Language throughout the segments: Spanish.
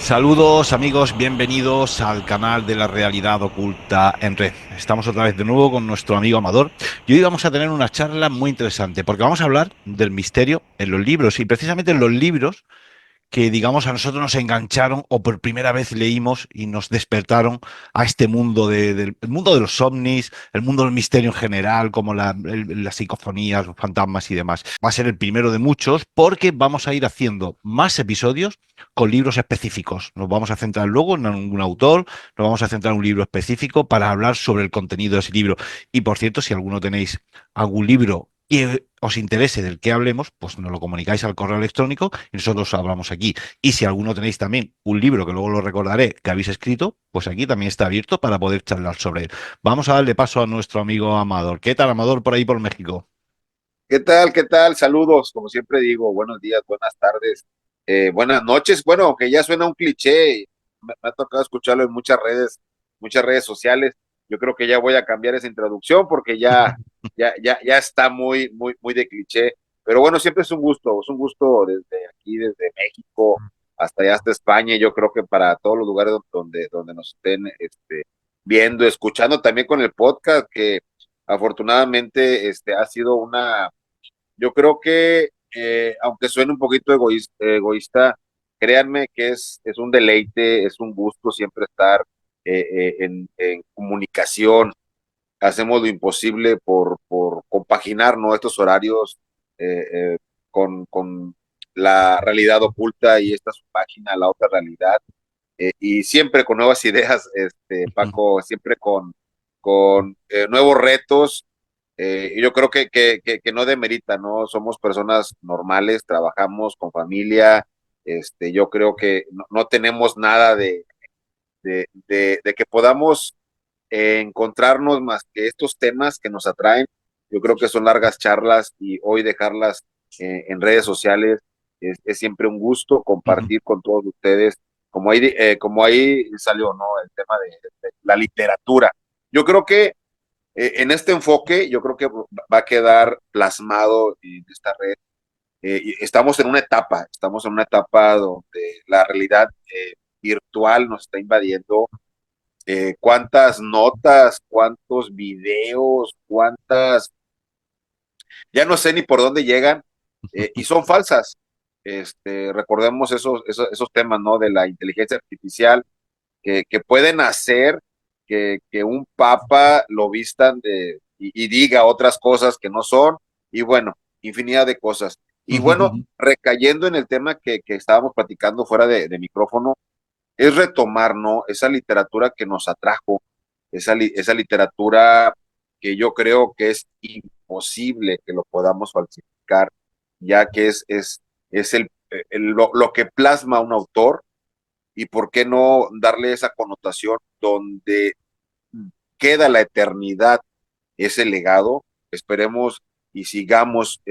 Saludos amigos, bienvenidos al canal de la realidad oculta en red. Estamos otra vez de nuevo con nuestro amigo Amador y hoy vamos a tener una charla muy interesante porque vamos a hablar del misterio en los libros y precisamente en los libros que, digamos, a nosotros nos engancharon o por primera vez leímos y nos despertaron a este mundo del el mundo de los ovnis, el mundo del misterio en general, como las psicofonías, los fantasmas y demás. Va a ser el primero de muchos porque vamos a ir haciendo más episodios con libros específicos. Nos vamos a centrar luego en algún autor, nos vamos a centrar en un libro específico para hablar sobre el contenido de ese libro. Y por cierto, si alguno tenéis algún libro que os interese del que hablemos, pues nos lo comunicáis al correo electrónico y nosotros hablamos aquí. Y si alguno tenéis también un libro, que luego lo recordaré, que habéis escrito, pues aquí también está abierto para poder charlar sobre él. Vamos a darle paso a nuestro amigo Amador. ¿Qué tal, Amador, por ahí por México? ¿Qué tal? ¿Qué tal? Saludos, como siempre digo, buenos días, buenas tardes, buenas noches. Bueno, aunque ya suena un cliché, me ha tocado escucharlo en muchas redes sociales. Yo creo que ya voy a cambiar esa introducción porque ya está muy de cliché. Pero bueno, siempre es un gusto desde aquí, desde México hasta allá, hasta España. Y yo creo que para todos los lugares donde nos estén viendo, escuchando también con el podcast, que afortunadamente ha sido yo creo que, aunque suene un poquito egoísta, créanme que es un deleite, es un gusto siempre estar en comunicación. Hacemos lo imposible por compaginar, ¿no?, estos horarios eh, eh, con la realidad oculta y esta su página, la otra realidad. Y siempre con nuevas ideas, Paco, siempre con nuevos retos. Y yo creo que no demerita, ¿no? Somos personas normales, trabajamos con familia. Yo creo que no tenemos nada de que podamos encontrarnos más que estos temas que nos atraen. Yo creo que son largas charlas y hoy dejarlas en redes sociales es siempre un gusto compartir con todos ustedes, como ahí salió, ¿no?, el tema de la literatura. Yo creo que en este enfoque, yo creo que va a quedar plasmado en esta red. Y estamos en una etapa donde la realidad virtual nos está invadiendo. Cuántas notas, cuántos videos, ya no sé ni por dónde llegan, y son falsas. Recordemos esos temas, ¿no?, de la inteligencia artificial, que pueden hacer que un papa lo vistan y diga otras cosas que no son, y bueno, infinidad de cosas. Y bueno, recayendo en el tema que estábamos platicando fuera de micrófono, es retomar, ¿no?, esa literatura que nos atrajo, esa literatura que yo creo que es imposible que lo podamos falsificar, ya que es lo que plasma un autor. Y por qué no darle esa connotación donde queda la eternidad, ese legado. Esperemos y sigamos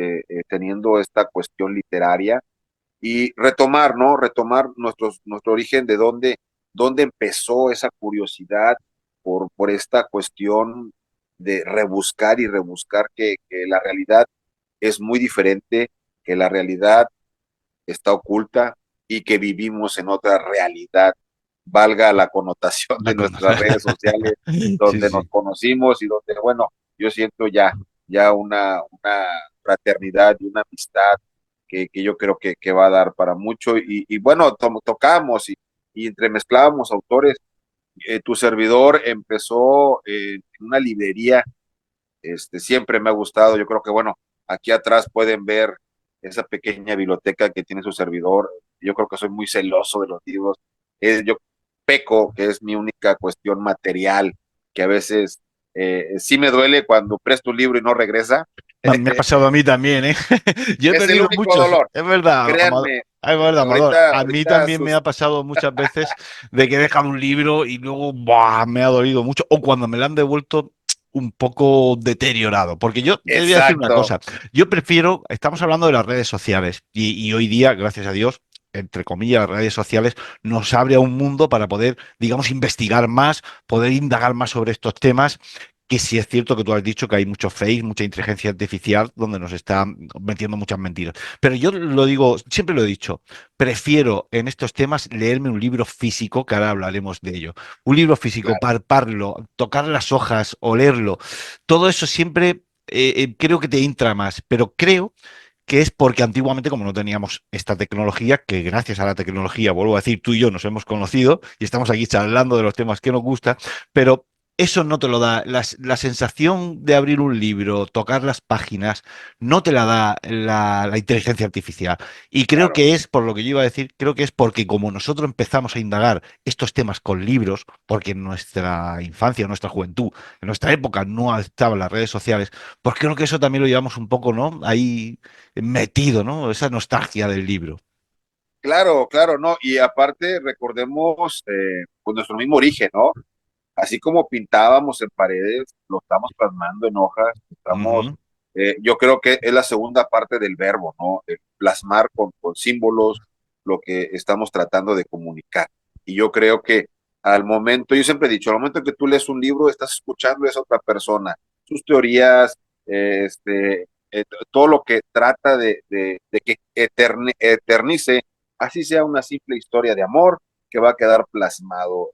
teniendo esta cuestión literaria y retomar, ¿no? Retomar nuestro origen, de dónde empezó esa curiosidad por esta cuestión de rebuscar y rebuscar, que la realidad es muy diferente, que la realidad está oculta y que vivimos en otra realidad, valga la connotación La de con- nuestras redes sociales, Sí, donde nos sí. conocimos y donde, bueno, yo siento ya una fraternidad y una amistad que yo creo que va a dar para mucho. Y bueno, tocamos y entremezclábamos autores. Tu servidor empezó en una librería. Siempre me ha gustado. Yo creo que, bueno, aquí atrás pueden ver esa pequeña biblioteca que tiene su servidor. Yo creo que soy muy celoso de los libros. Yo peco, que es mi única cuestión material, que a veces sí me duele cuando presto un libro y no regresa. Me ha pasado a mí también, ¿eh? Yo he Es el perdido único muchos, dolor. es verdad, Amador. Créanme, Es verdad, Amador. A mí ahorita también me ha pasado muchas veces de que he dejado un libro y luego ¡buah! Me ha dolido mucho. O cuando me lo han devuelto un poco deteriorado. Porque yo te voy a decir una exacto. cosa. Yo prefiero, estamos hablando de las redes sociales y hoy día, gracias a Dios, entre comillas, las redes sociales nos abre a un mundo para poder, digamos, investigar más, poder indagar más sobre estos temas que sí es cierto que tú has dicho que hay mucho fake, mucha inteligencia artificial donde nos está metiendo muchas mentiras. Pero yo lo digo, siempre lo he dicho, prefiero en estos temas leerme un libro físico, que ahora hablaremos de ello. Un libro físico, Claro, palparlo, tocar las hojas, olerlo, todo eso siempre creo que te entra más, pero creo que es porque antiguamente, como no teníamos esta tecnología, que gracias a la tecnología, vuelvo a decir, tú y yo nos hemos conocido y estamos aquí charlando de los temas que nos gustan, pero eso no te lo da. La sensación de abrir un libro, tocar las páginas, no te la da la inteligencia artificial. Y creo claro. que es, por lo que yo iba a decir, creo que es porque como nosotros empezamos a indagar estos temas con libros, porque en nuestra infancia, en nuestra juventud, en nuestra época no estaban las redes sociales, pues creo que eso también lo llevamos un poco, ¿no? Ahí metido, ¿no? Esa nostalgia del libro. Claro, claro, no. Y aparte, recordemos pues nuestro mismo origen, ¿no? Así como pintábamos en paredes, lo estamos plasmando en hojas, estamos, Ujú, yo creo que es la segunda parte del verbo, ¿no? Plasmar con símbolos lo que estamos tratando de comunicar. Y yo creo que al momento, yo siempre he dicho, al momento que tú lees un libro, estás escuchando a esa otra persona, sus teorías, todo lo que trata de que eternice, así sea una simple historia de amor que va a quedar plasmado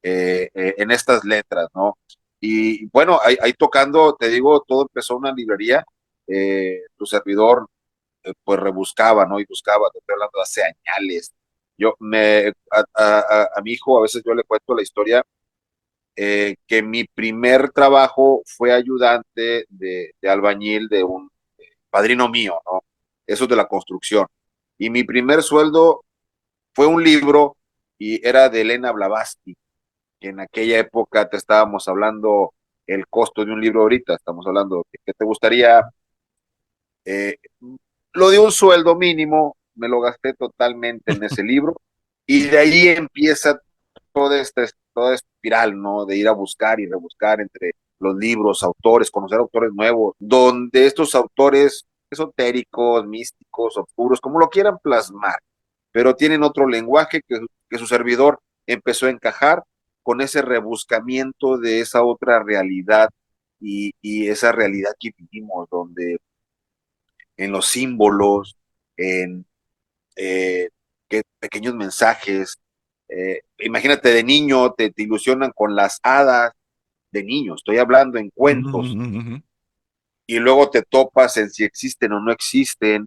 eh, en estas letras, ¿no? Y bueno, ahí tocando, te digo, todo empezó en una librería, tu servidor pues rebuscaba, ¿no? Y buscaba, te estoy hablando de hace años. A mi hijo a veces yo le cuento la historia que mi primer trabajo fue ayudante de albañil de un padrino mío, ¿no? Eso es de la construcción. Y mi primer sueldo fue un libro y era de Elena Blavatsky, que en aquella época te estábamos hablando el costo de un libro ahorita, estamos hablando que te gustaría, eh, lo de un sueldo mínimo, me lo gasté totalmente en ese libro y de ahí empieza toda esta espiral, ¿no? De ir a buscar y rebuscar entre los libros, autores, conocer autores nuevos, donde estos autores esotéricos, místicos, oscuros, como lo quieran plasmar, pero tienen otro lenguaje que su servidor empezó a encajar con ese rebuscamiento de esa otra realidad y esa realidad que vivimos, donde en los símbolos, en pequeños mensajes, imagínate de niño, te ilusionan con las hadas de niño, estoy hablando en cuentos, ujú. y luego te topas en si existen o no existen,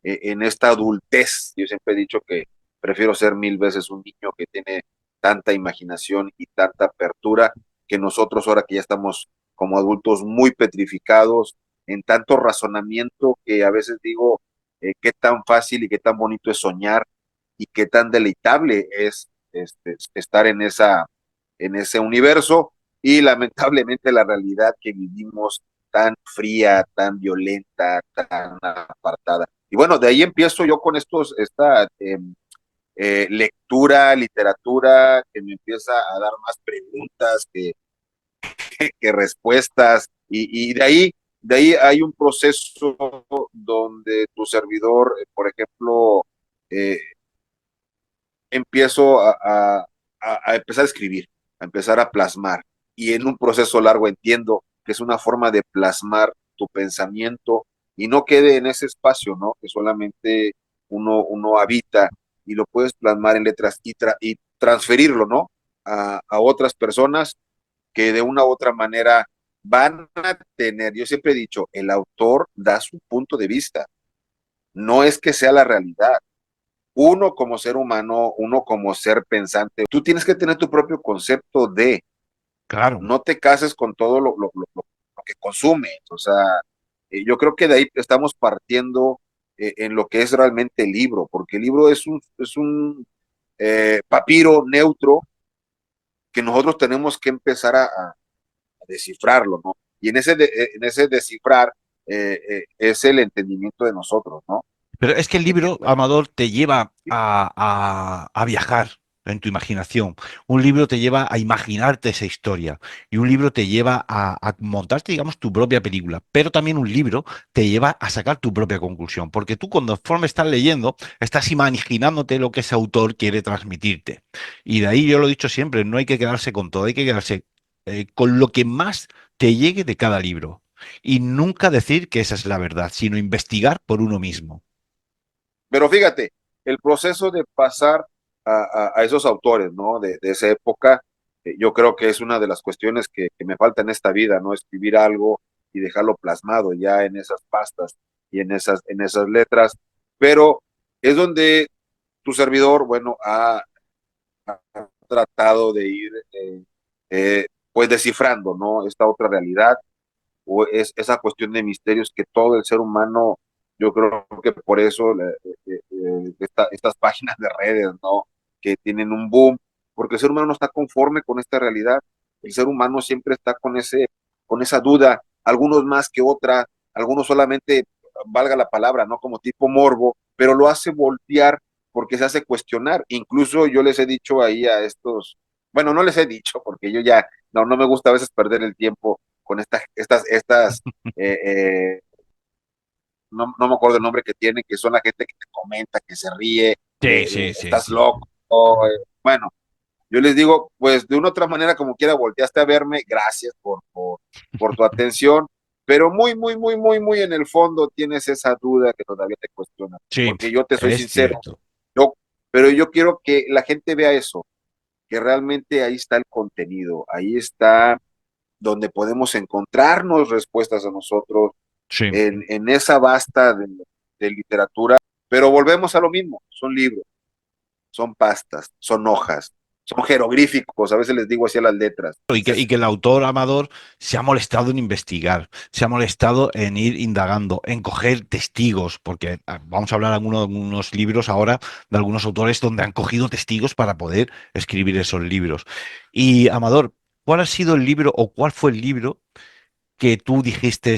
en esta adultez. Yo siempre he dicho que prefiero ser mil veces un niño que tiene tanta imaginación y tanta apertura que nosotros ahora que ya estamos como adultos muy petrificados en tanto razonamiento que a veces digo qué tan fácil y qué tan bonito es soñar y qué tan deleitable es estar en ese universo y lamentablemente la realidad que vivimos tan fría, tan violenta, tan apartada. Y bueno, de ahí empiezo yo con esta lectura, literatura, que me empieza a dar más preguntas que respuestas, y de ahí hay un proceso donde tu servidor, por ejemplo, eh, empiezo a empezar a escribir, a empezar a plasmar. Y en un proceso largo entiendo que es una forma de plasmar tu pensamiento y no quede en ese espacio, ¿no? Que solamente uno habita y lo puedes plasmar en letras y transferirlo, ¿no? A otras personas que de una u otra manera van a tener, yo siempre he dicho, el autor da su punto de vista, no es que sea la realidad, uno como ser humano, uno como ser pensante, tú tienes que tener tu propio concepto de, Claro. no te cases con todo lo que consumes. O sea, yo creo que de ahí estamos partiendo en lo que es realmente el libro, porque el libro es un papiro neutro que nosotros tenemos que empezar a descifrarlo, ¿no? Y en ese descifrar es el entendimiento de nosotros, ¿no? Pero es que el libro, Amador, te lleva a viajar en tu imaginación. Un libro te lleva a imaginarte esa historia. Y un libro te lleva a montarte, digamos, tu propia película. Pero también un libro te lleva a sacar tu propia conclusión. Porque tú, conforme estás leyendo, estás imaginándote lo que ese autor quiere transmitirte. Y de ahí yo lo he dicho siempre, no hay que quedarse con todo, hay que quedarse. con lo que más te llegue de cada libro. Y nunca decir que esa es la verdad, sino investigar por uno mismo. Pero fíjate, el proceso de pasar a esos autores, ¿no? De esa época, yo creo que es una de las cuestiones que me falta en esta vida, ¿no? Escribir algo y dejarlo plasmado ya en esas pastas y en esas letras. Pero es donde tu servidor, bueno, ha tratado de ir, pues, descifrando, ¿no? Esta otra realidad o es esa cuestión de misterios que todo el ser humano, yo creo que por eso estas páginas de redes, ¿no? Que tienen un boom, porque el ser humano no está conforme con esta realidad, el ser humano siempre está con esa duda, algunos más que otra, algunos solamente, valga la palabra, ¿no? Como tipo morbo, pero lo hace voltear porque se hace cuestionar, incluso yo les he dicho ahí a estos, bueno, no les he dicho porque yo ya, no me gusta a veces perder el tiempo con eh, eh, no me acuerdo el nombre que tienen, que son la gente que te comenta, que se ríe, Sí, sí, sí, estás sí. loco. Bueno, yo les digo, pues de una otra manera, como quiera, volteaste a verme, gracias por tu atención, pero muy, muy, muy, muy, muy en el fondo tienes esa duda que todavía te cuestiona, Sí, porque yo te soy es sincero, cierto. yo, pero yo quiero que la gente vea eso, que realmente ahí está el contenido, ahí está donde podemos encontrarnos respuestas a nosotros Sí. en esa vasta de literatura, pero volvemos a lo mismo, son libros, son pastas, son hojas, son jeroglíficos, a veces les digo así a las letras. Y que el autor Amador se ha molestado en investigar, se ha molestado en ir indagando, en coger testigos, porque vamos a hablar de algunos libros ahora de algunos autores donde han cogido testigos para poder escribir esos libros. Y Amador, ¿cuál ha sido el libro o cuál fue el libro que tú dijiste,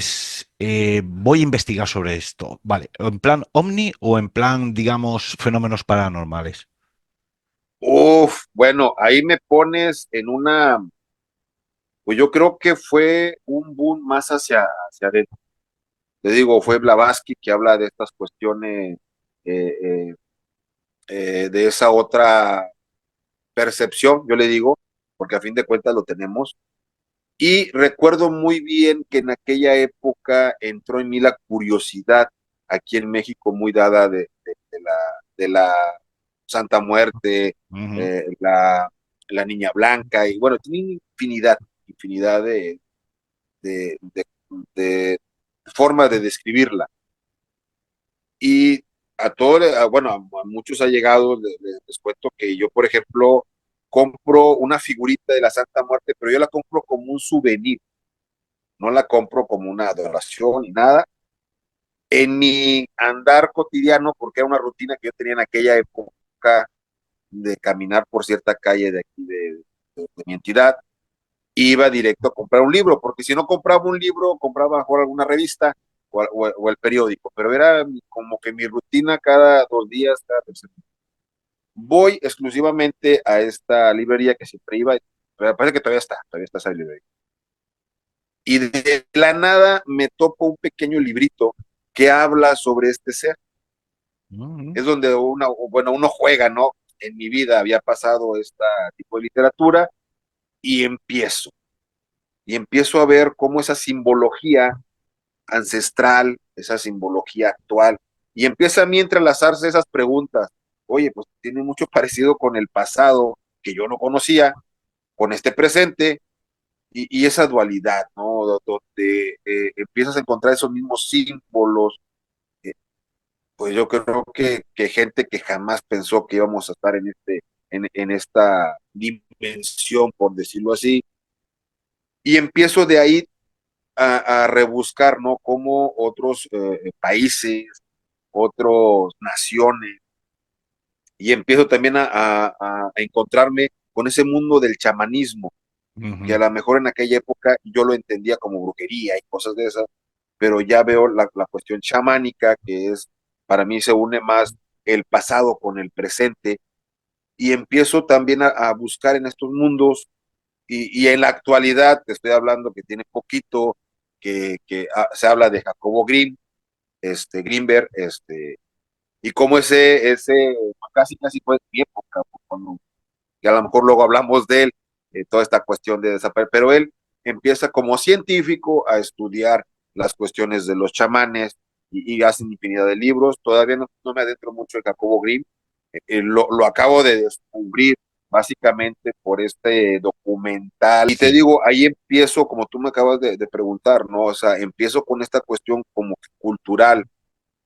voy a investigar sobre esto? Vale, ¿en plan ovni o en plan, digamos, fenómenos paranormales? Uf, bueno, ahí me pones en una, pues yo creo que fue un boom más hacia adentro. Te digo, fue Blavatsky que habla de estas cuestiones, eh, eh, de esa otra percepción, yo le digo, porque a fin de cuentas lo tenemos. Y recuerdo muy bien que en aquella época entró en mí la curiosidad, aquí en México, muy dada de la Santa Muerte, Ujú. eh, la Niña Blanca, y bueno, tiene infinidad de, de, de formas de describirla. Y bueno, a muchos ha llegado, les cuento que yo, por ejemplo, compro una figurita de la Santa Muerte, pero yo la compro como un souvenir, no la compro como una adoración ni nada. En mi andar cotidiano, porque era una rutina que yo tenía en aquella época de caminar por cierta calle de aquí de mi entidad, iba directo a comprar un libro, porque si no compraba un libro, compraba mejor alguna revista o el periódico, pero era como que mi rutina cada 2 días, cada tercer día. Voy exclusivamente a esta librería que siempre iba, pero parece que todavía está esa librería. Y de la nada me topo un pequeño librito que habla sobre este ser. Ujú. Es donde uno juega, ¿no? En mi vida había pasado este tipo de literatura y empiezo a ver cómo esa simbología ancestral, esa simbología actual, y empieza a mí a entrelazarse esas preguntas. Oye, pues tiene mucho parecido con el pasado que yo no conocía, con este presente, y esa dualidad, ¿no? Donde empiezas a encontrar esos mismos símbolos, eh, pues yo creo que gente que jamás pensó que íbamos a estar en esta dimensión, por decirlo así, y empiezo de ahí a rebuscar, ¿no? Cómo otros países, otras naciones, y empiezo también a encontrarme con ese mundo del chamanismo, que a Ujú. lo mejor en aquella época yo lo entendía como brujería y cosas de esas, pero ya veo la cuestión chamánica, que es, para mí se une más el pasado con el presente, y empiezo también a buscar en estos mundos, y en la actualidad, te estoy hablando que tiene poquito, que se habla de Jacobo Grimm, Greenberg, y cómo ese casi casi fue mi época, cuando, que a lo mejor luego hablamos de él, toda esta cuestión de desaparecer, pero él empieza como científico a estudiar las cuestiones de los chamanes y hacen infinidad de libros. Todavía no me adentro mucho en Jacobo Grimm, lo acabo de descubrir básicamente por este documental. Y te Sí. digo, ahí empiezo, como tú me acabas de preguntar, ¿no? O sea, empiezo con esta cuestión como cultural,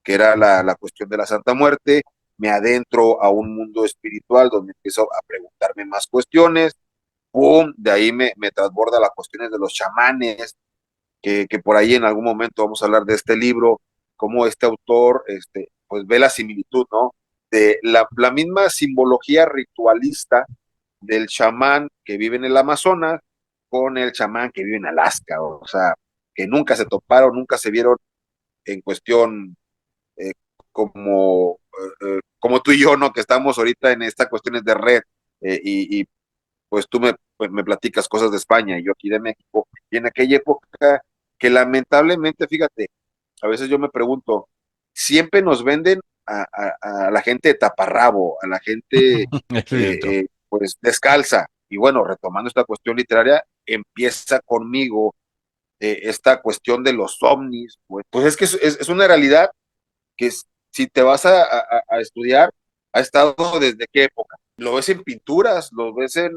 que era la cuestión de la Santa Muerte, me adentro a un mundo espiritual donde empiezo a preguntarme más cuestiones, ¡pum! De ahí me transborda las cuestiones de los chamanes, que por ahí en algún momento vamos a hablar de este libro, cómo este autor pues ve la similitud, ¿no? De la misma simbología ritualista del chamán que vive en el Amazonas con el chamán que vive en Alaska, o sea, que nunca se toparon, nunca se vieron en cuestión eh, como tú y yo, ¿no? Que estamos ahorita en estas cuestiones de red y pues tú pues me platicas cosas de España y yo aquí de México, y en aquella época que lamentablemente, fíjate, a veces yo me pregunto, siempre nos venden a la gente de taparrabo, a la gente Es cierto. pues descalza, y bueno, retomando esta cuestión literaria, empieza conmigo esta cuestión de los ovnis, pues es que es una realidad que si te vas a estudiar, ha estado desde qué época. Lo ves en pinturas, lo ves en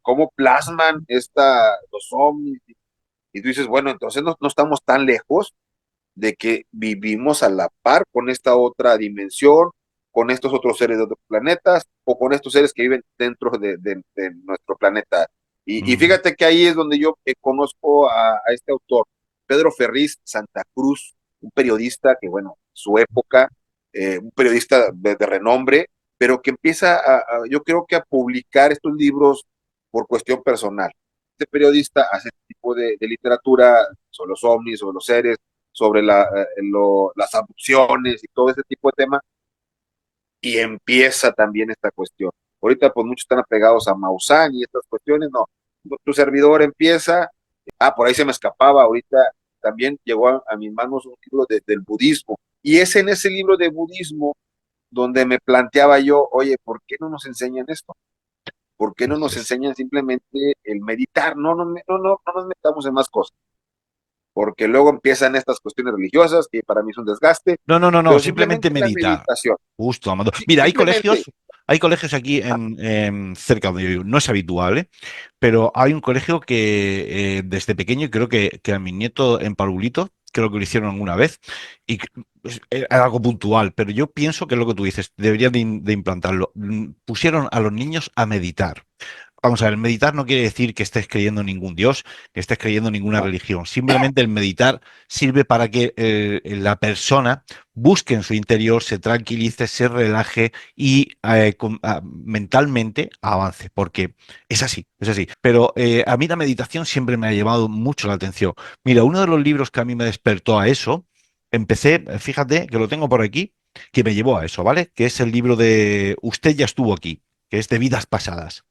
cómo plasman los ovnis, y tú dices, bueno, entonces no estamos tan lejos de que vivimos a la par con esta otra dimensión, con estos otros seres de otros planetas, o con estos seres que viven dentro de nuestro planeta. Y Mm. fíjate que ahí es donde yo conozco a este autor, Pedro Ferriz Santa Cruz, un periodista que, bueno, su época, un periodista de renombre, pero que empieza yo creo que a publicar estos libros por cuestión personal. Este periodista hace este tipo de literatura sobre los ovnis, sobre los seres, sobre las abducciones y todo ese tipo de temas, y empieza también esta cuestión. Ahorita pues muchos están apegados a Maussan y estas cuestiones, no. Tu servidor empieza, por ahí se me escapaba, ahorita también llegó a mis manos un libro del budismo, y es en ese libro de budismo donde me planteaba yo, oye, ¿por qué no nos enseñan esto? ¿Por qué no Así nos es. enseñan simplemente el meditar? No nos metamos en más cosas, porque luego empiezan estas cuestiones religiosas que para mí es un desgaste, No, no, no, no, pero simplemente simplemente la meditar. meditación. Justo, Amado. Sí, Mira, simplemente. hay colegios aquí cerca donde yo vivo. No es habitual, ¿eh? Pero hay un colegio que desde pequeño, y creo que a mi nieto en Parvulito, creo que lo hicieron alguna vez, y es algo puntual, pero yo pienso que es lo que tú dices, deberían de implantarlo. Pusieron a los niños a meditar. Vamos a ver, el meditar no quiere decir que estés creyendo en ningún dios, que estés creyendo en ninguna No, religión. Simplemente el meditar sirve para que la persona busque en su interior, se tranquilice, se relaje y mentalmente avance, porque es así, es así. Pero a mí la meditación siempre me ha llamado mucho la atención. Mira, uno de los libros que a mí me despertó a eso, empecé, fíjate que lo tengo por aquí, que me llevó a eso, ¿vale? Que es el libro de Usted ya estuvo aquí, que es de vidas pasadas.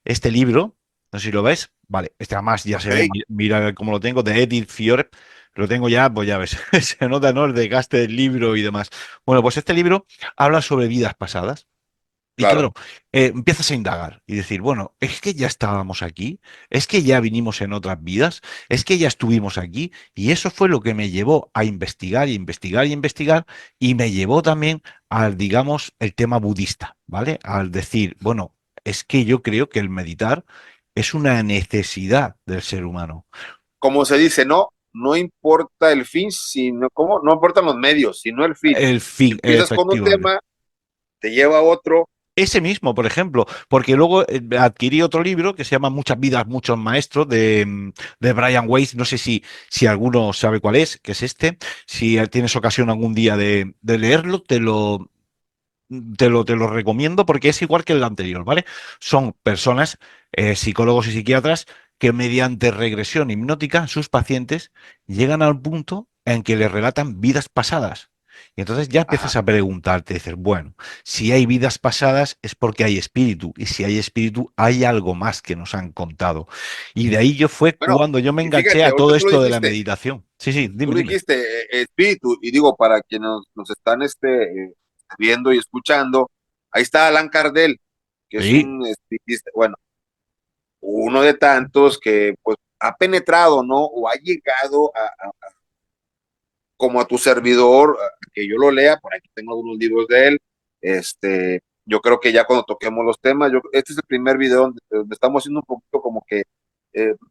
Este libro, no sé si lo ves, vale, este además ya se ve, ok, mira cómo lo tengo, de Edith Fiore, lo tengo ya, pues ya ves, se nota, ¿no? El desgaste del libro y demás. Bueno, pues este libro habla sobre vidas pasadas. Y claro. claro, empiezas a indagar y decir, bueno, es que ya estábamos aquí, es que ya vinimos en otras vidas, es que ya estuvimos aquí, y eso fue lo que me llevó a investigar y investigar y investigar, y me llevó también al, digamos, el tema budista, ¿vale? Al decir, bueno, es que yo creo que el meditar es una necesidad del ser humano. Como se dice, no importa el fin, sino cómo, no importan los medios, sino el fin. El fin, Empiezas con un efectivamente. tema, te lleva a otro. Ese mismo, por ejemplo, porque luego adquirí otro libro que se llama Muchas vidas, muchos maestros de Brian Weiss. No sé si alguno sabe cuál es, que es este. Si tienes ocasión algún día de leerlo, te lo recomiendo porque es igual que el anterior, ¿vale? Son personas, psicólogos y psiquiatras, que mediante regresión hipnótica, sus pacientes llegan al punto en que les relatan vidas pasadas. Y entonces ya Ajá. empiezas a preguntarte, dices, bueno, si hay vidas pasadas es porque hay espíritu, y si hay espíritu hay algo más que nos han contado. Y de ahí yo fue Bueno, cuando yo me y enganché fíjate, a ahorita todo esto de la meditación. Sí, sí, tú dime, lo dime. dijiste, espíritu, y digo, para quienes nos están viendo y escuchando, ahí está Alan Kardec, que es Sí, un espiritista, bueno, uno de tantos que pues ha penetrado, ¿no? O ha llegado como a tu servidor, que yo lo lea, por aquí tengo algunos libros de él. Yo creo que ya cuando toquemos los temas, este es el primer video donde estamos haciendo un poquito como que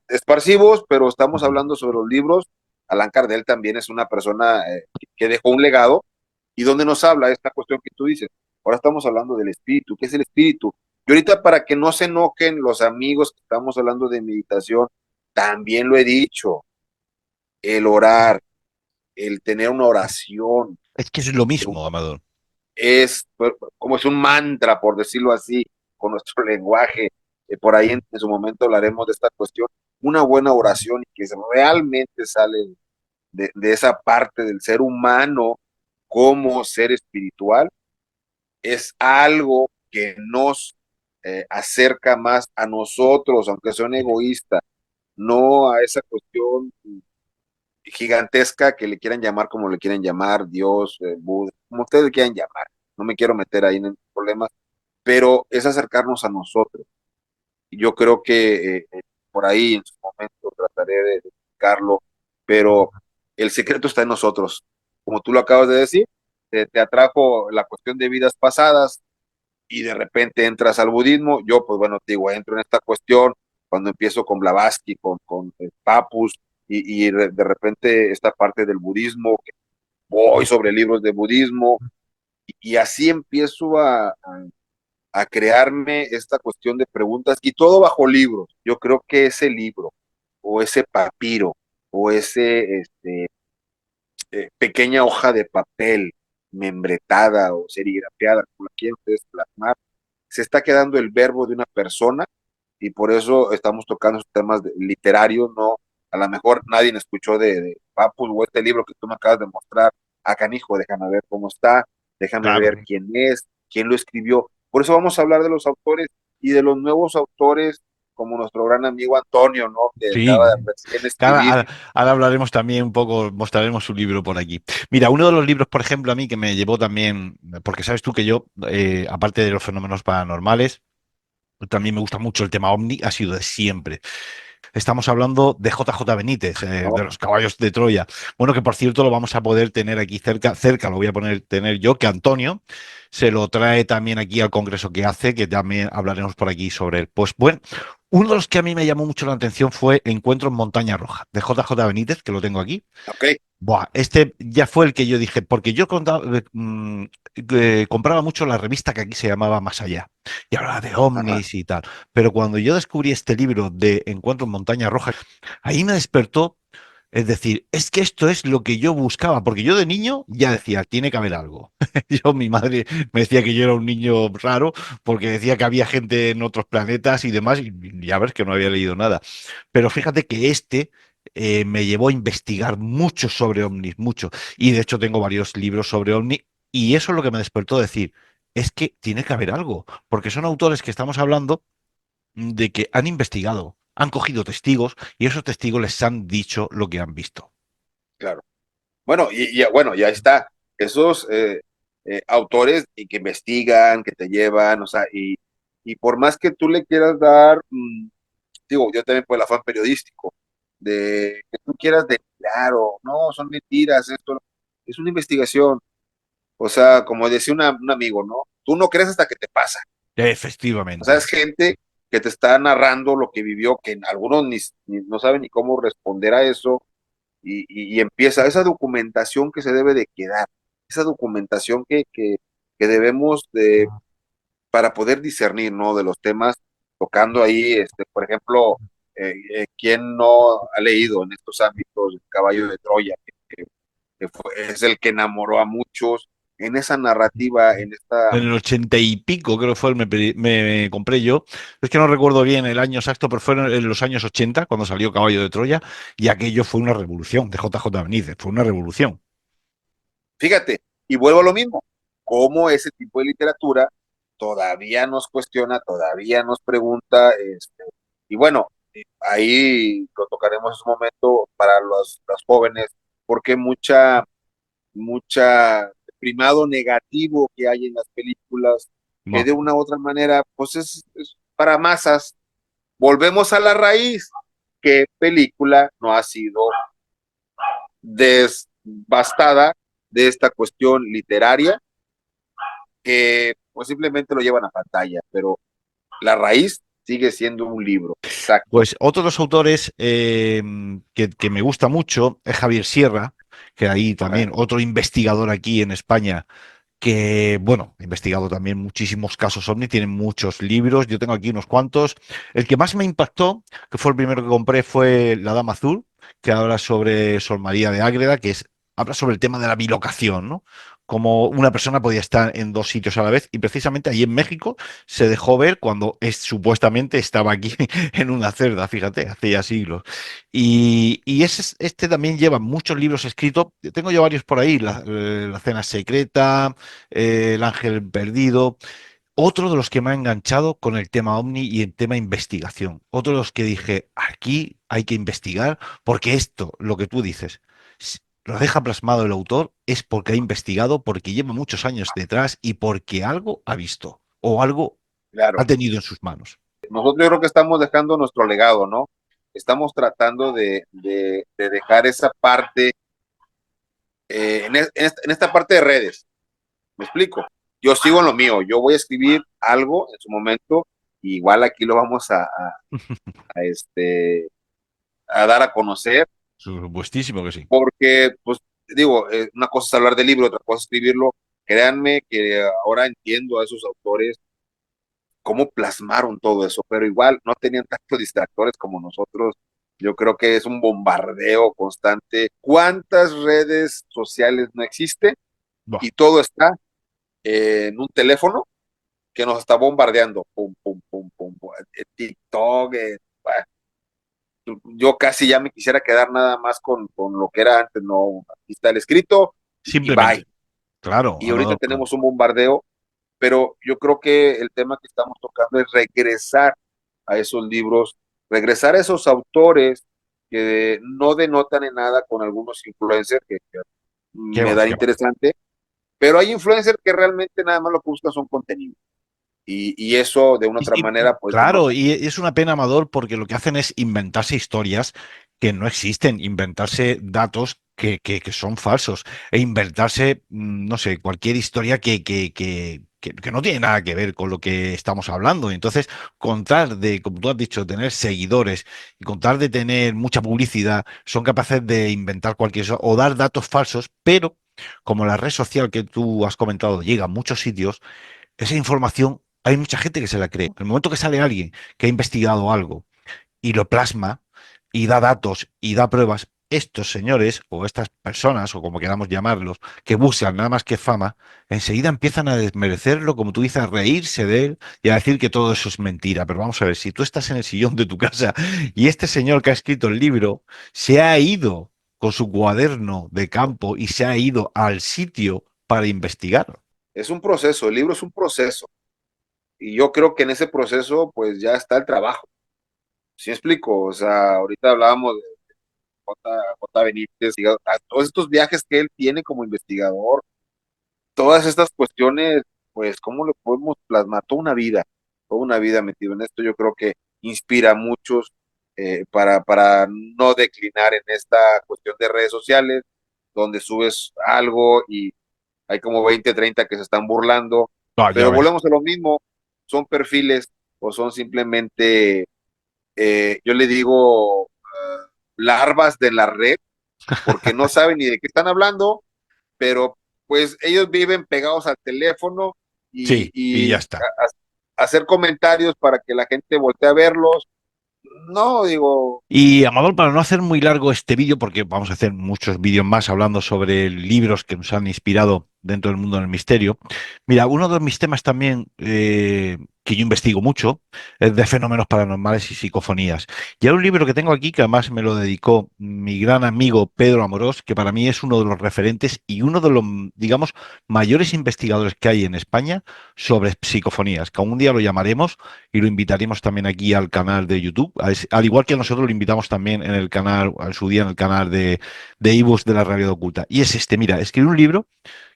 esparcivos, pero estamos hablando sobre los libros. Alan Kardec también es una persona que dejó un legado y donde nos habla esta cuestión que tú dices. Ahora estamos hablando del espíritu. ¿Qué es el espíritu? Y ahorita para que no se enojen los amigos que estamos hablando de meditación, también lo he dicho, el orar, el tener una oración, Es que es lo mismo, Amador. es como es un mantra, por decirlo así, con nuestro lenguaje. Por ahí en su momento hablaremos de esta cuestión. Una buena oración y que realmente sale de esa parte del ser humano como ser espiritual, es algo que nos acerca más a nosotros, aunque sea un egoísta, no a esa cuestión gigantesca que le quieran llamar como le quieran llamar, Dios, Buda, como ustedes le quieran llamar. No me quiero meter ahí en problemas, pero es acercarnos a nosotros. Yo creo que por ahí en su momento trataré de explicarlo, pero el secreto está en nosotros. Como tú lo acabas de decir, te atrajo la cuestión de vidas pasadas y de repente entras al budismo. Yo, pues bueno, te digo, entro en esta cuestión cuando empiezo con Blavatsky, con Papus, y de repente esta parte del budismo, que voy sobre libros de budismo, y así empiezo a crearme esta cuestión de preguntas y todo bajo libros. Yo creo que ese libro o ese papiro o ese pequeña hoja de papel membretada o serigrafiada, como la quieran ustedes plasmar, se está quedando el verbo de una persona y por eso estamos tocando esos temas literarios, ¿no? A lo mejor nadie me escuchó de Papus o este libro que tú me acabas de mostrar. Ah, canijo, déjame ver cómo está, déjame ver Claro. quién es, quién lo escribió. Por eso vamos a hablar de los autores y de los nuevos autores, como nuestro gran amigo Antonio, ¿no? Que acaba Sí. de recién escribir. Ahora hablaremos también un poco, mostraremos su libro por aquí. Mira, uno de los libros, por ejemplo, a mí que me llevó también, porque sabes tú que yo, aparte de los fenómenos paranormales, también me gusta mucho el tema ovni, ha sido de siempre. Estamos hablando de JJ Benítez, ¿No? de los caballos de Troya. Bueno, que por cierto lo vamos a poder tener aquí cerca lo voy a poner tener yo, que Antonio se lo trae también aquí al congreso que hace, que también hablaremos por aquí sobre él. Pues bueno, uno de los que a mí me llamó mucho la atención fue Encuentro en Montaña Roja, de JJ Benítez, que lo tengo aquí. Ok, Buah, este ya fue el que yo dije, porque yo compraba mucho la revista que aquí se llamaba Más Allá, y hablaba de ajá, ovnis y tal. Pero cuando yo descubrí este libro de Encuentro en Montaña Roja, ahí me despertó, es decir, es que esto es lo que yo buscaba, porque yo de niño ya decía, tiene que haber algo. Mi madre me decía que yo era un niño raro, porque decía que había gente en otros planetas y demás, y ya ves que no había leído nada. Pero fíjate que me llevó a investigar mucho sobre ovnis, mucho. Y de hecho tengo varios libros sobre ovnis, y eso es lo que me despertó a decir, es que tiene que haber algo, porque son autores que estamos hablando de que han investigado, han cogido testigos y esos testigos les han dicho lo que han visto. claro. Bueno, bueno, ya está. Esos autores y que investigan, que te llevan, o sea, y por más que tú le quieras dar, digo, yo también por el afán periodístico, de que tú quieras declarar o no, son mentiras, esto es una investigación. O sea, como decía un amigo, ¿no? Tú no crees hasta que te pasa. O sea, Efectivamente. es gente que te está narrando lo que vivió, que algunos no saben ni cómo responder a eso, y empieza esa documentación que se debe de quedar, esa documentación que debemos de, para poder discernir, ¿no? De los temas, tocando ahí, por ejemplo, ¿quién no ha leído en estos ámbitos el caballo de Troya, es el que enamoró a muchos en esa narrativa, en esta, En el 80 y pico, creo que fue, me compré yo. Es que no recuerdo bien el año exacto, pero fue en los años 80 cuando salió Caballo de Troya, y aquello fue una revolución de JJ Benítez, fue una revolución. fíjate, y vuelvo a lo mismo, cómo ese tipo de literatura todavía nos cuestiona, todavía nos pregunta, y bueno, ahí lo tocaremos en su momento para los jóvenes, porque mucha primado negativo que hay en las películas, que Buah. de una u otra manera, pues es para masas, Volvemos a la raíz. ¿Qué película no ha sido desbastada de esta cuestión literaria que pues simplemente lo llevan a pantalla? Pero la raíz sigue siendo un libro, exacto. Pues otro de los autores que me gusta mucho es Javier Sierra, que ahí también otro investigador aquí en España que, bueno, ha investigado también muchísimos casos OVNI, tiene muchos libros, yo tengo aquí unos cuantos. El que más me impactó, que fue el primero que compré, fue La Dama Azul, que habla sobre Sol María de Ágreda, habla sobre el tema de la bilocación, ¿no? Como una persona podía estar en dos sitios a la vez, y precisamente allí en México se dejó ver cuando supuestamente estaba aquí en una celda, fíjate, hace ya siglos. Este también lleva muchos libros escritos, tengo yo varios por ahí, La Cena Secreta, El Ángel Perdido. Otro de los que me ha enganchado con el tema OVNI y el tema investigación. Otro de los que dije, aquí hay que investigar, porque esto, lo que tú dices, lo deja plasmado el autor, es porque ha investigado, porque lleva muchos años detrás y porque algo ha visto o algo ha Claro. tenido en sus manos. Nosotros yo creo que estamos dejando nuestro legado, ¿no? Estamos tratando de dejar esa parte en esta parte de redes. ¿Me explico? Yo sigo en lo mío, yo voy a escribir algo en su momento, igual aquí lo vamos a, este, a dar a conocer, Supuestísimo que sí. porque, pues, digo, una cosa es hablar del libro, otra cosa es escribirlo. Créanme que ahora entiendo a esos autores cómo plasmaron todo eso, pero igual no tenían tantos distractores como nosotros. Yo creo que es un bombardeo constante. ¿Cuántas redes sociales no existen? Buah, Y todo está en un teléfono que nos está bombardeando. Pum, pum, pum, pum, pum. TikTok. Yo casi ya me quisiera quedar nada más con lo que era antes. No, aquí está el escrito y simplemente, bye. claro, Y ahorita Amador, claro. tenemos un bombardeo, pero yo creo que el tema que estamos tocando es regresar a esos libros, regresar a esos autores que no denotan en nada con algunos influencers que ¿Qué me va? da ¿Qué va? interesante, pero hay influencers que realmente nada más lo que buscan son contenido. Y eso de una otra manera pues Claro, denota. y es una pena, Amador, porque lo que hacen es inventarse historias que no existen, inventarse datos que son falsos e inventarse, no sé, cualquier historia que no tiene nada que ver con lo que estamos hablando. Entonces, contar de, como tú has dicho, tener seguidores y contar de tener mucha publicidad, son capaces de inventar cualquier cosa o dar datos falsos, pero como la red social que tú has comentado llega a muchos sitios, esa información, hay mucha gente que se la cree. En el momento que sale alguien que ha investigado algo y lo plasma y da datos y da pruebas, estos señores o estas personas, o como queramos llamarlos, que buscan nada más que fama, enseguida empiezan a desmerecerlo, como tú dices, a reírse de él y a decir que todo eso es mentira. Pero vamos a ver, si tú estás en el sillón de tu casa y este señor que ha escrito el libro se ha ido con su cuaderno de campo y se ha ido al sitio para investigar. Es un proceso, el libro es un proceso. Y yo creo que en ese proceso pues ya está el trabajo. ¿Sí me explico? O sea, ahorita hablábamos de J. Benítez, a todos estos viajes que él tiene como investigador, todas estas cuestiones, pues, ¿cómo lo podemos plasmar? Toda una vida metido en esto, yo creo que inspira a muchos para no declinar en esta cuestión de redes sociales, donde subes algo y hay como 20 30 que se están burlando, Ah, ya pero ves. volvemos a lo mismo, son perfiles o son simplemente, yo le digo, larvas de la red, porque no saben ni de qué están hablando, pero pues ellos viven pegados al teléfono Sí, y y ya está. hacer comentarios para que la gente voltee a verlos. No, digo, Y Amador, para no hacer muy largo este vídeo, porque vamos a hacer muchos vídeos más hablando sobre libros que nos han inspirado dentro del mundo del misterio. Mira, uno de mis temas también que yo investigo mucho es de fenómenos paranormales y psicofonías. Y hay un libro que tengo aquí que además me lo dedicó mi gran amigo Pedro Amorós, que para mí es uno de los referentes y uno de los, digamos, mayores investigadores que hay en España sobre psicofonías, que algún día lo llamaremos y lo invitaremos también aquí al canal de YouTube, al igual que nosotros lo invitamos también en el canal, en su día en el canal de iVoox de la realidad oculta. Y es este, mira, escribí un libro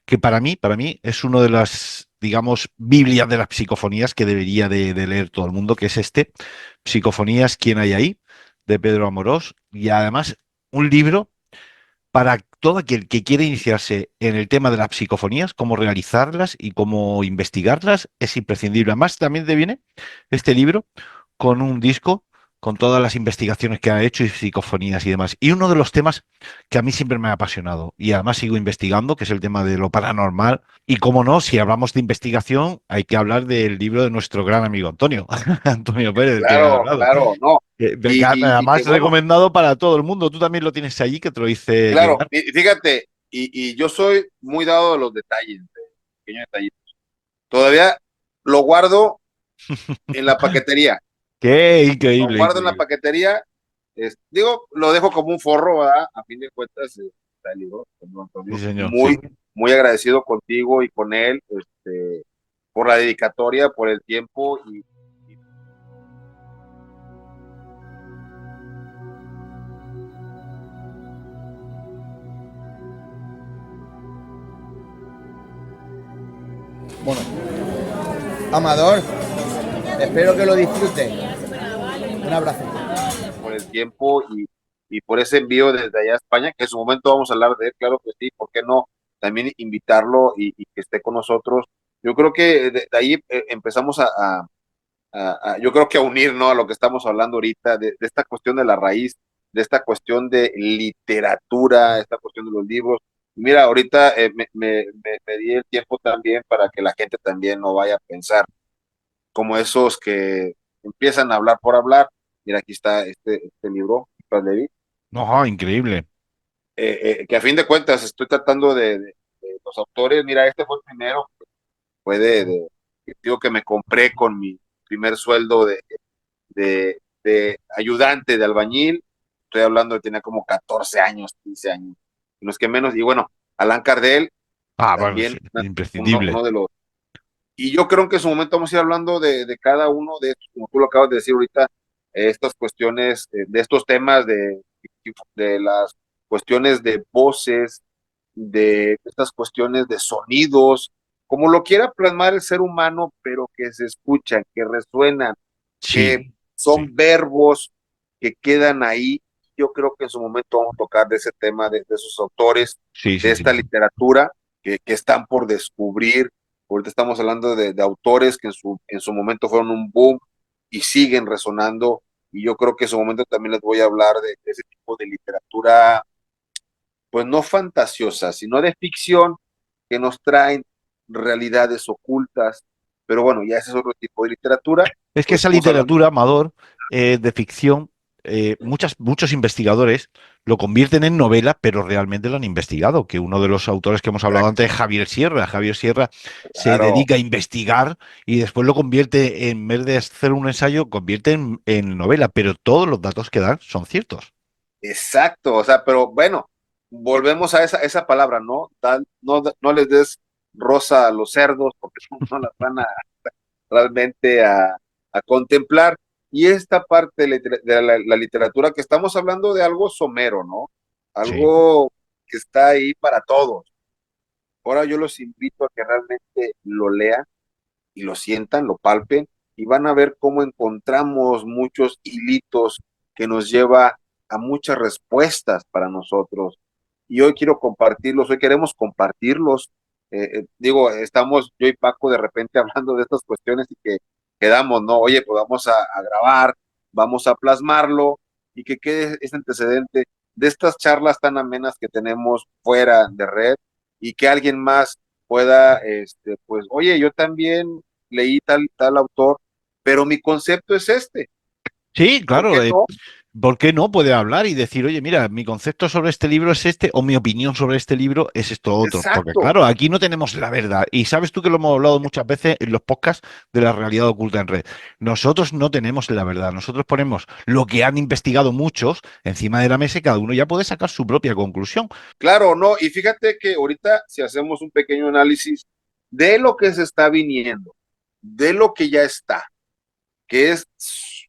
que para mí es uno de las, digamos, Biblias de las psicofonías que debería de leer todo el mundo, que es este, Psicofonías, ¿quién hay ahí? De Pedro Amorós. Y además, un libro para todo aquel que quiere iniciarse en el tema de las psicofonías, cómo realizarlas y cómo investigarlas, es imprescindible. Además, también te viene este libro con un disco con todas las investigaciones que ha hecho y psicofonías y demás. Y uno de los temas que a mí siempre me ha apasionado y además sigo investigando, que es el tema de lo paranormal. Y cómo no, si hablamos de investigación, hay que hablar del libro de nuestro gran amigo Antonio, Antonio Pérez, que ha Claro, hablado. claro, no. Y que Además bueno, recomendado para todo el mundo. Tú también lo tienes allí, que te lo hice claro, llegar. y fíjate, y yo soy muy dado a los detalles, de pequeños detalles. Todavía lo guardo en la paquetería, Qué lo increíble, guardo en la increíble. paquetería, digo, lo dejo como un forro, ¿verdad? A fin de cuentas, está el libro, don Sí, Antonio, señor, sí. muy, muy agradecido contigo y con él, por la dedicatoria, por el tiempo y Bueno, Amador, espero que lo disfrutes. Un abrazo. por el tiempo y por ese envío desde allá a España, que en su momento vamos a hablar de él, claro que sí, ¿por qué no? También invitarlo y que esté con nosotros. Yo creo que de ahí empezamos yo creo que a unir, ¿no? A lo que estamos hablando ahorita, de esta cuestión de la raíz, de esta cuestión de literatura, esta cuestión de los libros. Mira, ahorita me di el tiempo también para que la gente también no vaya a pensar como esos que empiezan a hablar por hablar. Mira, aquí está este libro, Paz Levi, No, increíble. que a fin de cuentas estoy tratando de los autores. Mira, este fue el primero, fue digo que me compré con mi primer sueldo de ayudante de albañil. Estoy hablando de tenía como 14 años, 15 años, y los que menos. Y bueno, Allan Kardec, Ah, bueno, también sí, imprescindible. uno de los. Y yo creo que en su momento vamos a ir hablando de cada uno de estos, como tú lo acabas de decir ahorita, estas cuestiones, de estos temas, de las cuestiones de voces, de estas cuestiones de sonidos, como lo quiera plasmar el ser humano, pero que se escuchan, que resuenan, que Sí, sí, son verbos que quedan ahí. Yo creo que en su momento vamos a tocar de ese tema, de esos autores, sí, de sí, esta sí. literatura que están por descubrir. Ahorita estamos hablando de autores que en su momento fueron un boom y siguen resonando. Y yo creo que en su momento también les voy a hablar de ese tipo de literatura, pues no fantasiosa, sino de ficción, que nos traen realidades ocultas. Pero bueno, ya ese es otro tipo de literatura. Es que Ahorita esa estamos hablando. literatura, Amador, de ficción, muchos investigadores lo convierten en novela, pero realmente lo han investigado. Que uno de los autores que hemos hablado antes es Exacto, Javier Sierra. Javier Sierra se claro, dedica a investigar y después lo convierte, en vez de hacer un ensayo, convierte en novela, pero todos los datos que dan son ciertos. exacto. O sea, pero bueno, volvemos a esa palabra, ¿no? No les des rosa a los cerdos porque no las van realmente a contemplar. Y esta parte de la literatura, que estamos hablando de algo somero, ¿no? Sí. Algo que está ahí para todos. Ahora yo los invito a que realmente lo lean y lo sientan, lo palpen y van a ver cómo encontramos muchos hilitos que nos lleva a muchas respuestas para nosotros. Y hoy quiero compartirlos, hoy queremos compartirlos. Digo, estamos yo y Paco de repente hablando de estas cuestiones y que quedamos, ¿no? Oye, pues vamos a grabar, vamos a plasmarlo y que quede este antecedente de estas charlas tan amenas que tenemos fuera de red y que alguien más pueda, pues, oye, yo también leí tal autor, pero mi concepto es este. Sí, ¿Por qué claro. no? ¿Por qué no puede hablar y decir, oye, mira, mi concepto sobre este libro es este, o mi opinión sobre este libro es esto otro? Porque Exacto. claro, aquí no tenemos la verdad. Y sabes tú que lo hemos hablado muchas veces en los podcasts de la realidad oculta en red. Nosotros no tenemos la verdad. Nosotros ponemos lo que han investigado muchos encima de la mesa y cada uno ya puede sacar su propia conclusión. Claro, no. Y fíjate que ahorita, si hacemos un pequeño análisis de lo que se está viniendo, de lo que ya está, que es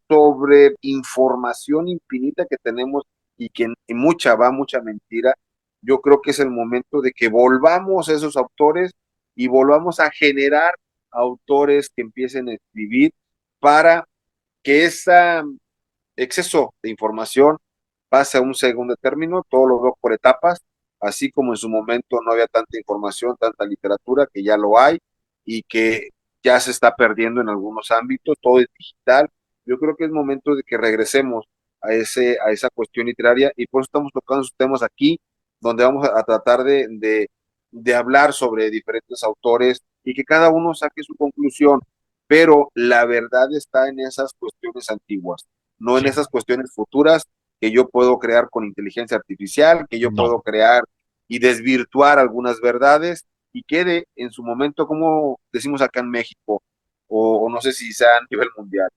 sobre información infinita que tenemos y que y mucha mentira, yo creo que es el momento de que volvamos a esos autores y volvamos a generar autores que empiecen a escribir para que ese exceso de información pase a un segundo término. Todo lo veo por etapas, así como en su momento no había tanta información, tanta literatura, que ya lo hay y que ya se está perdiendo en algunos ámbitos, todo es digital. Yo creo que es momento de que regresemos a esa cuestión literaria, y por eso estamos tocando esos temas aquí, donde vamos a tratar de hablar sobre diferentes autores y que cada uno saque su conclusión, pero la verdad está en esas cuestiones antiguas, no en Sí. esas cuestiones futuras que yo puedo crear con inteligencia artificial, que yo No. puedo crear y desvirtuar algunas verdades y quede en su momento, como decimos acá en México, o no sé si sea a nivel mundial,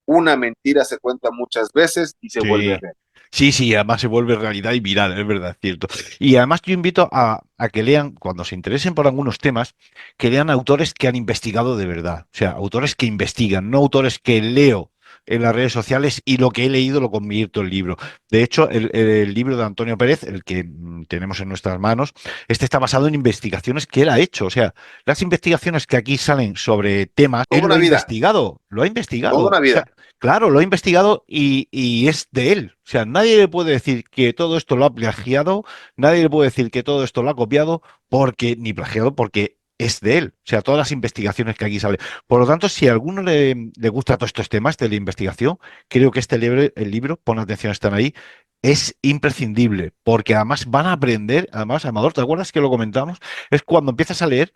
una mentira se cuenta muchas veces y se vuelve Sí. real. Sí, sí, además se vuelve realidad y viral, es verdad, es cierto. Y además yo invito a que lean, cuando se interesen por algunos temas, que lean autores que han investigado de verdad. O sea, autores que investigan, no autores que leo en las redes sociales y lo que he leído lo convierto en libro. De hecho, el libro de Antonio Pérez, el que tenemos en nuestras manos, este está basado en investigaciones que él ha hecho. O sea, las investigaciones que aquí salen sobre temas, él Toda lo una ha vida, investigado, lo ha toda investigado. una O vida. sea, claro, lo ha investigado y es de él. O sea, nadie le puede decir que todo esto lo ha plagiado, nadie le puede decir que todo esto lo ha copiado, porque, ni plagiado, porque es de él. O sea, todas las investigaciones que aquí salen. Por lo tanto, si a alguno le gusta todos estos temas de la investigación, creo que este libro, el libro, pon atención, están ahí, es imprescindible, porque además van a aprender, además, Amador, ¿te acuerdas que lo comentamos? Es cuando empiezas a leer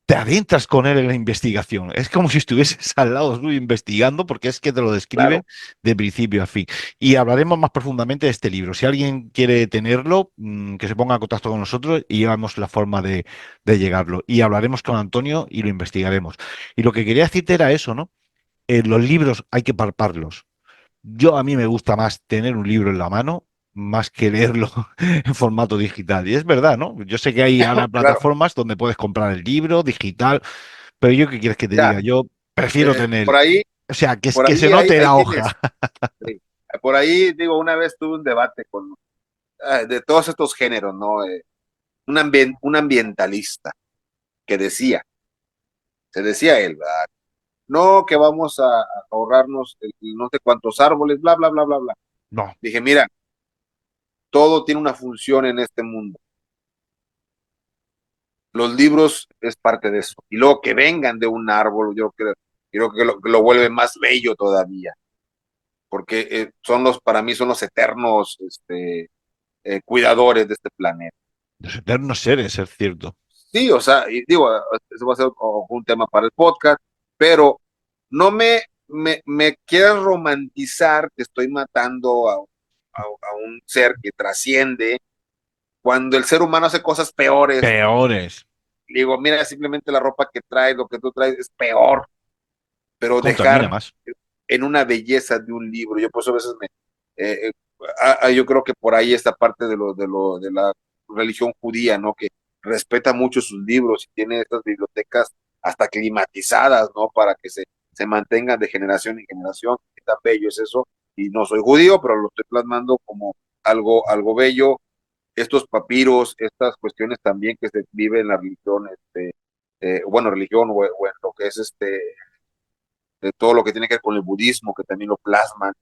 te adentras con él en la investigación. Es como si estuvieses al lado suyo investigando, porque es que te lo describe Claro, de principio a fin. Y hablaremos más profundamente de este libro. Si alguien quiere tenerlo, que se ponga en contacto con nosotros y llevamos la forma de llegarlo. Y hablaremos con Antonio y lo investigaremos. Y lo que quería decirte era eso, ¿no? Los libros hay que palparlos. A mí me gusta más tener un libro en la mano más que leerlo en formato digital. Y es verdad, ¿no? Yo sé que hay ahora claro. plataformas donde puedes comprar el libro digital, pero yo qué quieres que te Ya, diga, yo prefiero tener, por ahí, o sea, que, por que se ahí note hay la quienes, hoja. sí. Por ahí, digo, una vez tuve un debate con de todos estos géneros, ¿no? Un ambientalista que se decía él, ¿verdad? No, que vamos a ahorrarnos no sé cuántos árboles, bla, bla, bla, bla, bla. No, Dije, mira, todo tiene una función en este mundo. Los libros es parte de eso. Y luego que vengan de un árbol, creo que lo vuelve más bello todavía, porque para mí son los eternos cuidadores de este planeta. los eternos seres, es cierto. Sí, o sea, y digo, eso va a ser un tema para el podcast, pero no me quieras romantizar que estoy matando a un ser que trasciende cuando el ser humano hace cosas peores. Peores. Digo, mira, simplemente la ropa que traes, lo que tú traes es peor, pero Contamina dejar más. en una belleza de un libro, yo por eso a veces eh, yo creo que por ahí esta parte de la religión judía, ¿no? Que respeta mucho sus libros y tiene estas bibliotecas hasta climatizadas, ¿no? Para que se mantengan de generación en generación. Qué tan bello es eso. Y no soy judío, pero lo estoy plasmando como algo bello. Estos papiros, estas cuestiones también que se vive en la religión, bueno, religión o en lo que es de todo lo que tiene que ver con el budismo, que también lo plasman.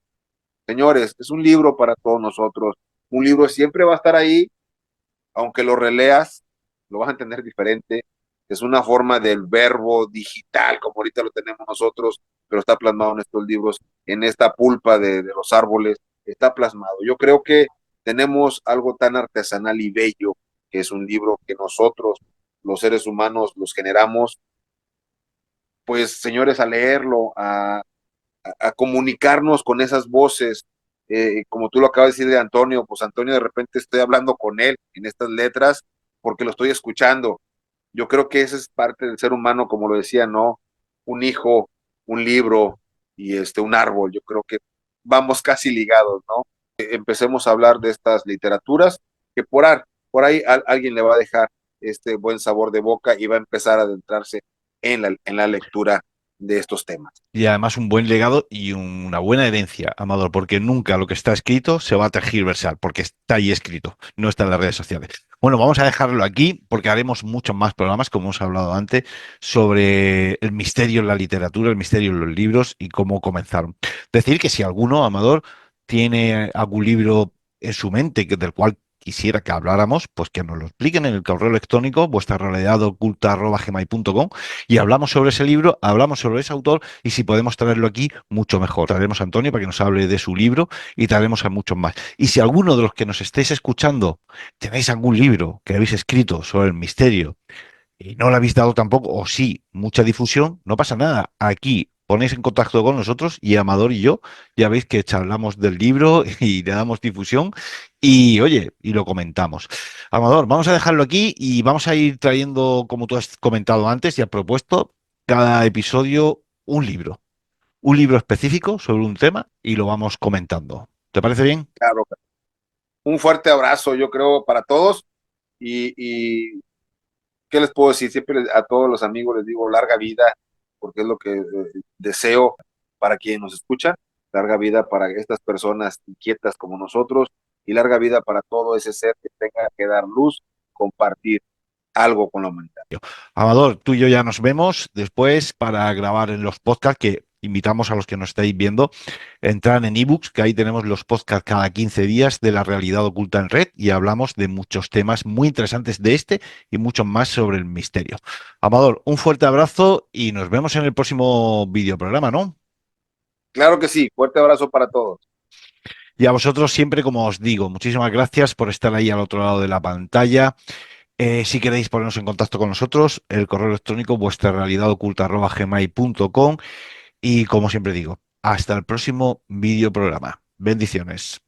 Señores, es un libro para todos nosotros. Un libro siempre va a estar ahí, aunque lo releas, lo vas a entender diferente. Es una forma del verbo digital, como ahorita lo tenemos nosotros, pero está plasmado en estos libros, en esta pulpa de los árboles, está plasmado. Yo creo que tenemos algo tan artesanal y bello, que es un libro que nosotros, los seres humanos, los generamos, pues señores, a leerlo, a comunicarnos con esas voces, como tú lo acabas de decir de Antonio, pues Antonio de repente estoy hablando con él en estas letras porque lo estoy escuchando. Yo creo que esa es parte del ser humano, como lo decía, ¿no? Un hijo, un libro y un árbol. Yo creo que vamos casi ligados, ¿no? Empecemos a hablar de estas literaturas que por ahí alguien le va a dejar este buen sabor de boca y va a empezar a adentrarse en la lectura de estos temas. Y además un buen legado y una buena herencia, Amador, porque nunca lo que está escrito se va a tergiversar, porque está ahí escrito, no está en las redes sociales. Bueno, vamos a dejarlo aquí porque haremos muchos más programas, como hemos hablado antes, sobre el misterio en la literatura, el misterio en los libros y cómo comenzaron. Decir que si alguno, Amador, tiene algún libro en su mente del cual quisiera que habláramos, pues que nos lo expliquen en el correo electrónico, vuestra realidad oculta@gmail.com, y hablamos sobre ese libro, hablamos sobre ese autor, y si podemos traerlo aquí, mucho mejor. Traeremos a Antonio para que nos hable de su libro y traeremos a muchos más. Y si alguno de los que nos estéis escuchando tenéis algún libro que habéis escrito sobre el misterio y no le habéis dado tampoco, o sí, mucha difusión, no pasa nada. Aquí ponéis en contacto con nosotros y Amador y yo, ya veis que charlamos del libro y le damos difusión y, oye, y lo comentamos. Amador, vamos a dejarlo aquí y vamos a ir trayendo, como tú has comentado antes y has propuesto, cada episodio un libro específico sobre un tema y lo vamos comentando. ¿Te parece bien? Claro, un fuerte abrazo, yo creo, para todos y ¿qué les puedo decir? Siempre a todos los amigos les digo larga vida, porque es lo que deseo para quien nos escucha, larga vida para estas personas inquietas como nosotros y larga vida para todo ese ser que tenga que dar luz, compartir algo con la humanidad. Amador, tú y yo ya nos vemos después para grabar en los podcasts, que invitamos a los que nos estáis viendo, entrar en ebooks, que ahí tenemos los podcasts cada 15 días de la realidad oculta en red y hablamos de muchos temas muy interesantes de este y muchos más sobre el misterio. Amador, un fuerte abrazo y nos vemos en el próximo videoprograma, ¿no? Claro que sí, fuerte abrazo para todos. Y a vosotros siempre, como os digo, muchísimas gracias por estar ahí al otro lado de la pantalla. Si queréis ponernos en contacto con nosotros, el correo electrónico vuestra realidad oculta@gmail.com, y como siempre digo, hasta el próximo vídeo programa. Bendiciones.